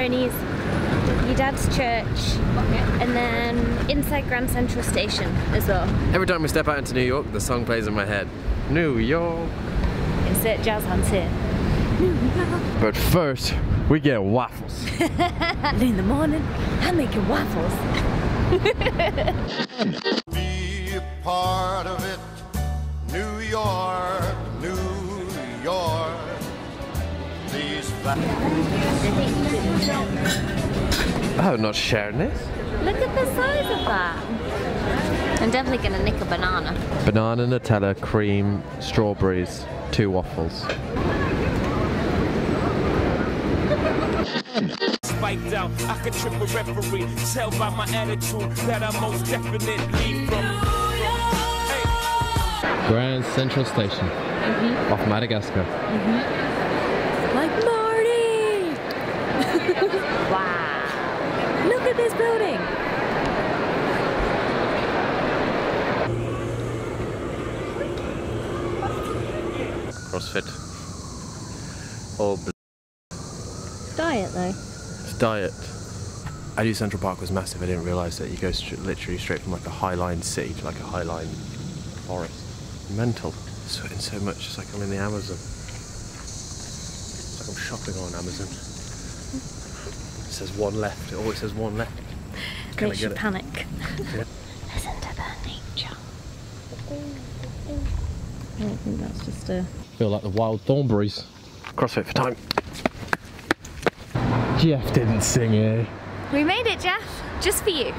Tony's, your dad's church, and then inside Grand Central Station as well. Every time we step out into New York, the song plays in my head. New York. Insert jazz hands here. New York. But first, we get waffles. In the morning, I'm making waffles. Be a part of it, New York, New York. These Oh, not sharing this. Look at the size of that. I'm definitely gonna nick a banana. Banana, Nutella, cream, strawberries, 2 waffles. Spiked out, I could trip a referee. Tell by my attitude that I most definitely from. Grand Central Station. Off Madagascar. Like Marty! Wow. Look at this building. Crossfit. All Diet though. It's diet. I knew Central Park was massive. I didn't realise that you go literally straight from like a Highline city to like a Highline forest. Mental. Sweating so much, it's like I'm in the Amazon. It's like I'm shopping on Amazon. It says 1 left. It always says 1 left. Makes you panic. Yeah. Listen to the nature. I don't think that's just a... Feel like the wild thornberries. Crossfit for time. Jeff didn't sing it. We made it, Jeff. Just for you.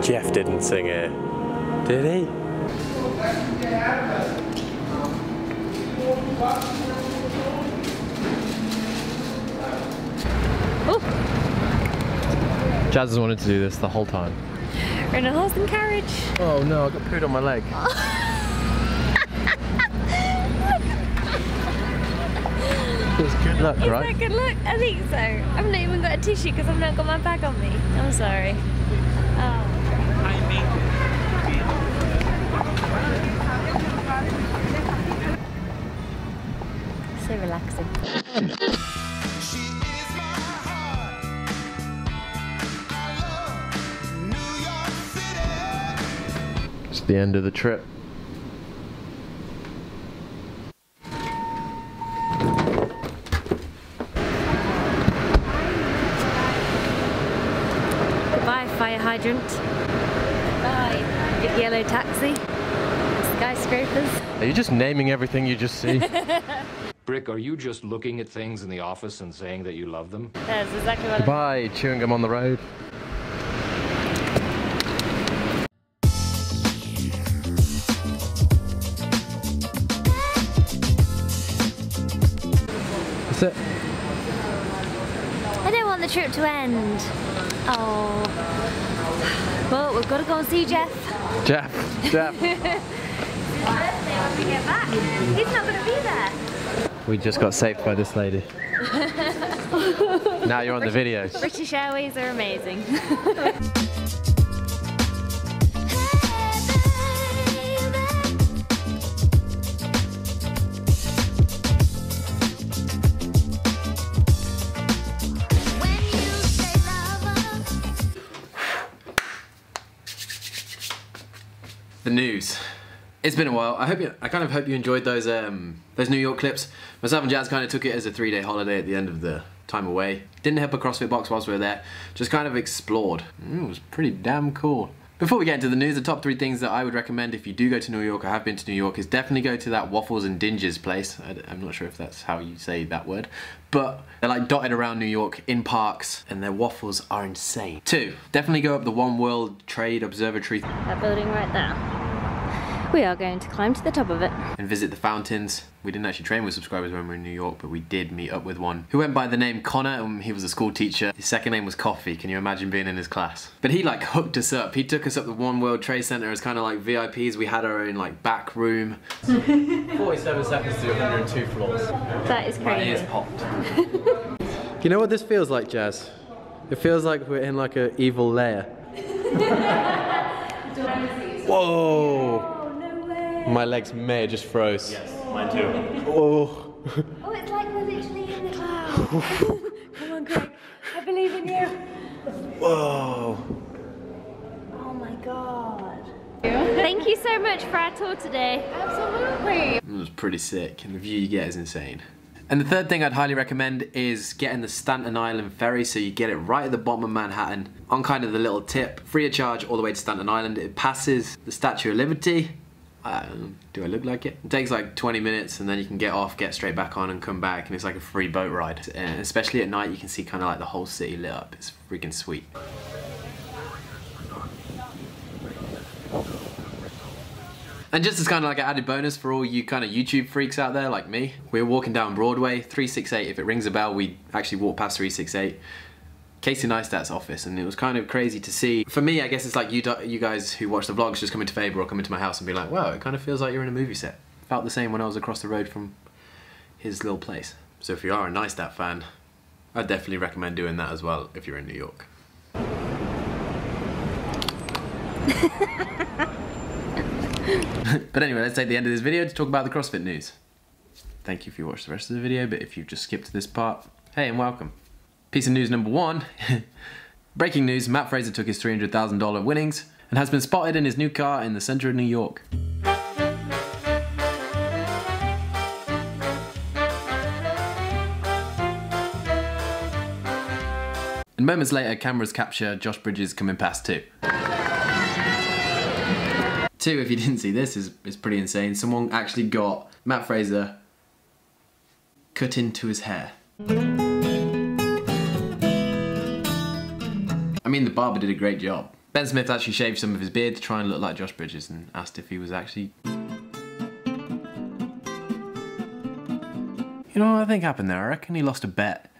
Jeff didn't sing it. Did he? Oh. Jazz has wanted to do this the whole time. We're in a horse and carriage. Oh no, I got pooed on my leg. It's good luck, right? Is that good luck? I think so. I've not even got a tissue because I've not got my bag on me. I'm sorry. Oh. So relaxing. It's the end of the trip. Goodbye, fire hydrant. Bye, big yellow taxi. Skyscrapers. Are you just naming everything you just see? Brick, are you just looking at things in the office and saying that you love them? That's exactly what Goodbye, chewing gum on the road. That's it. I don't want the trip to end. Oh. Well, we've got to go and see Jeff. Jeff. Birthday when we get back. He's not going to be there. We just got saved by this lady. Now you're on the videos. British Airways are amazing. The news. It's been a while. I kind of hope you enjoyed those New York clips. Myself and Jazz kind of took it as a 3-day holiday at the end of the time away. Didn't hit up a CrossFit box whilst we were there. Just kind of explored. It was pretty damn cool. Before we get into the news, the top 3 things that I would recommend if you do go to New York or have been to New York is definitely go to that Waffles and Dinges place. I'm not sure if that's how you say that word, but they're like dotted around New York in parks and their waffles are insane. 2, definitely go up the One World Trade Observatory. That building right there. We are going to climb to the top of it. And visit the fountains. We didn't actually train with subscribers when we were in New York, but we did meet up with one who went by the name Connor, and he was a school teacher. His second name was Coffee. Can you imagine being in his class? But he like hooked us up. He took us up the One World Trade Center as kind of like VIPs. We had our own like back room. 47 seconds to 102 floors. That is My crazy. ears popped. You know what this feels like, Jazz? It feels like we're in like an evil lair. Whoa! My legs may have just froze. Yes, mine too. Oh. Oh, it's like we're literally in the clouds. Come on, Greg. I believe in you. Whoa. Oh my god. Thank you so much for our tour today. Absolutely. It was pretty sick, and the view you get is insane. And the third thing I'd highly recommend is getting the Stanton Island ferry, so you get it right at the bottom of Manhattan on kind of the little tip, free of charge all the way to Stanton Island. It passes the Statue of Liberty. Do I look like it? It takes like 20 minutes and then you can get off, get straight back on and come back, and it's like a free boat ride. And especially at night you can see kind of like the whole city lit up. It's freaking sweet. And just as kind of like an added bonus for all you kind of YouTube freaks out there like me, we were walking down Broadway, 368, if it rings a bell, we actually walked past 368, Casey Neistat's office, and it was kind of crazy to see. For me, I guess it's like you guys who watch the vlogs just come into Faber or come into my house and be like, wow, it kind of feels like you're in a movie set. Felt the same when I was across the road from his little place. So if you are a Neistat fan, I'd definitely recommend doing that as well if you're in New York. But anyway, let's take the end of this video to talk about the CrossFit news. Thank you if you watched the rest of the video, but if you've just skipped to this part, hey and welcome. Piece of news number one. Breaking news, Matt Fraser took his $300,000 winnings and has been spotted in his new car in the center of New York. And moments later, cameras capture Josh Bridges coming past too. Two, if you didn't see this, is pretty insane. Someone actually got Matt Fraser cut into his hair. I mean, the barber did a great job. Ben Smith actually shaved some of his beard to try and look like Josh Bridges and asked if he was actually... You know what I think happened there? I reckon he lost a bet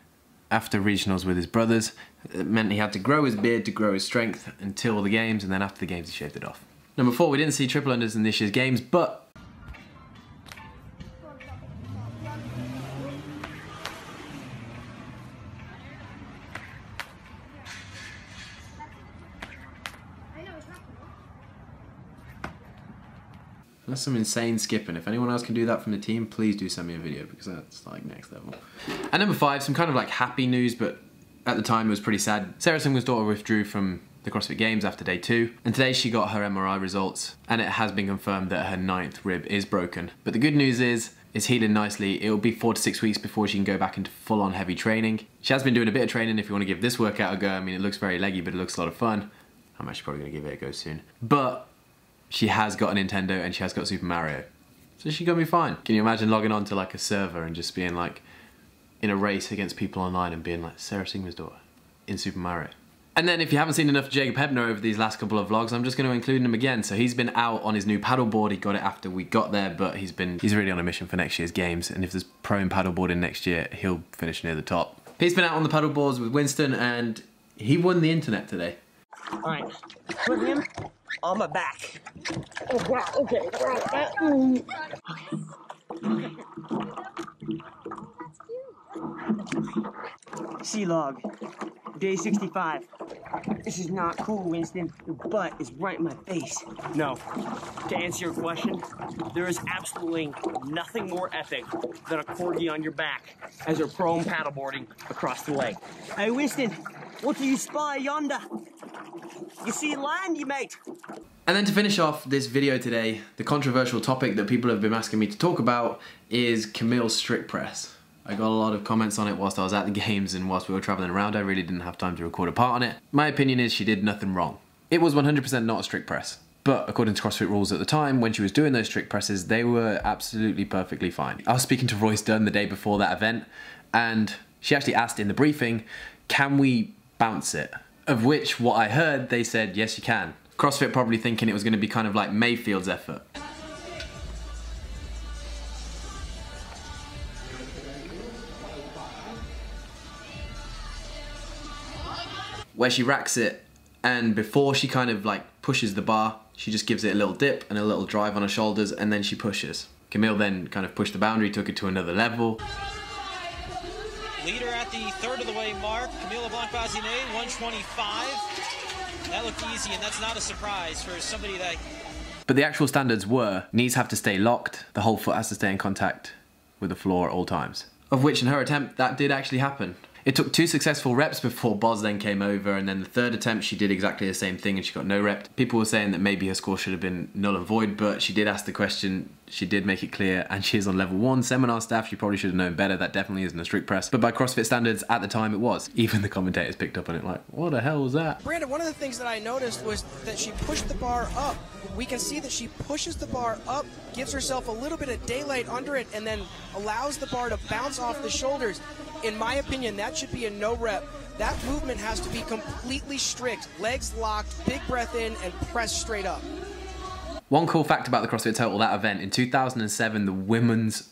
after regionals with his brothers. It meant he had to grow his beard to grow his strength until the games, and then after the games he shaved it off. Number four, we didn't see triple unders in this year's games, but that's some insane skipping. If anyone else can do that from the team, please do send me a video because that's like next level. And number five, some kind of like happy news, but at the time it was pretty sad. Sara Sigmundsdottir withdrew from the CrossFit Games after day 2, and today she got her MRI results, and it has been confirmed that her 9th rib is broken. But the good news is, it's healing nicely. It'll be 4 to 6 weeks before she can go back into full-on heavy training. She has been doing a bit of training if you want to give this workout a go. I mean, it looks very leggy, but it looks a lot of fun. I'm actually probably going to give it a go soon. But she has got a Nintendo and she has got Super Mario. So she's going to be fine. Can you imagine logging on to like a server and just being like in a race against people online and being like Sara Sigmundsdottir in Super Mario? And then if you haven't seen enough of Jacob Hebner over these last couple of vlogs, I'm just going to include him again. So he's been out on his new paddleboard. He got it after we got there, but he's really on a mission for next year's games. And if there's pro in paddleboarding next year, he'll finish near the top. He's been out on the paddleboards with Winston and he won the internet today. All right, put him on my back. Oh, wow, okay. C-log, day 65. This is not cool, Winston. Your butt is right in my face. No. To answer your question, there is absolutely nothing more epic than a corgi on your back as you're prone paddleboarding across the lake. Hey, Winston, what do you spy yonder? You see land, you mate? And then to finish off this video today, the controversial topic that people have been asking me to talk about is Camille's strict press. I got a lot of comments on it whilst I was at the games and whilst we were travelling around. I really didn't have time to record a part on it. My opinion is she did nothing wrong. It was 100% not a strict press. But according to CrossFit rules at the time, when she was doing those strict presses, they were absolutely perfectly fine. I was speaking to Royce Dunn the day before that event, and she actually asked in the briefing, can we bounce it? Of which, what I heard, they said, yes you can. CrossFit probably thinking it was going to be kind of like Mayfield's effort. Where she racks it, and before she kind of like pushes the bar, she just gives it a little dip and a little drive on her shoulders, and then she pushes. Camille then kind of pushed the boundary, took it to another level. Leader at the third of the way mark, Camille LeBlanc-Bazinet, 125. That looked easy, and that's not a surprise for somebody that But the actual standards were, knees have to stay locked, the whole foot has to stay in contact with the floor at all times. Of which in her attempt, that did actually happen. It took 2 successful reps before Boz then came over, and then the 3rd attempt she did exactly the same thing and she got no rep. People were saying that maybe her score should have been null and void, but she did ask the question, she did make it clear, and she is on level 1 seminar staff. She probably should have known better. That definitely isn't a strict press, but by CrossFit standards at the time it was. Even the commentators picked up on it like, what the hell was that? Brandon, one of the things that I noticed was that she pushed the bar up. We can see that she pushes the bar up, gives herself a little bit of daylight under it, and then allows the bar to bounce off the shoulders. In my opinion, that should be a no rep. That movement has to be completely strict. Legs locked, big breath in, and press straight up. One cool fact about the CrossFit Total, that event, in 2007, the women's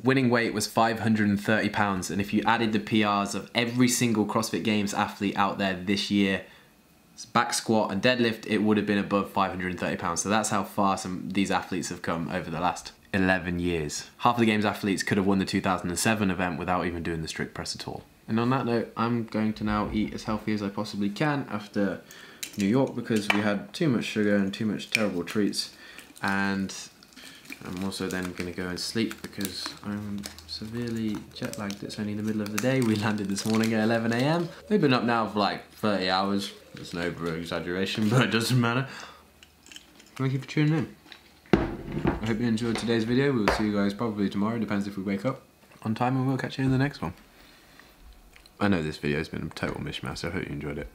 winning weight was 530 pounds. And if you added the PRs of every single CrossFit Games athlete out there this year, back squat and deadlift, it would have been above 530 pounds. So that's how far these athletes have come over the last 11 years. Half of the Games athletes could have won the 2007 event without even doing the strict press at all. And on that note, I'm going to now eat as healthy as I possibly can after New York, because we had too much sugar and too much terrible treats, and I'm also then going to go and sleep because I'm severely jet lagged. It's only the middle of the day. We landed this morning at 11 AM. We've been up now for like 30 hours. It's an over-exaggeration, but it doesn't matter. Thank you for tuning in. I hope you enjoyed today's video. We'll see you guys probably tomorrow, depends if we wake up on time, and we'll catch you in the next one. I know this video has been a total mishmash, so I hope you enjoyed it.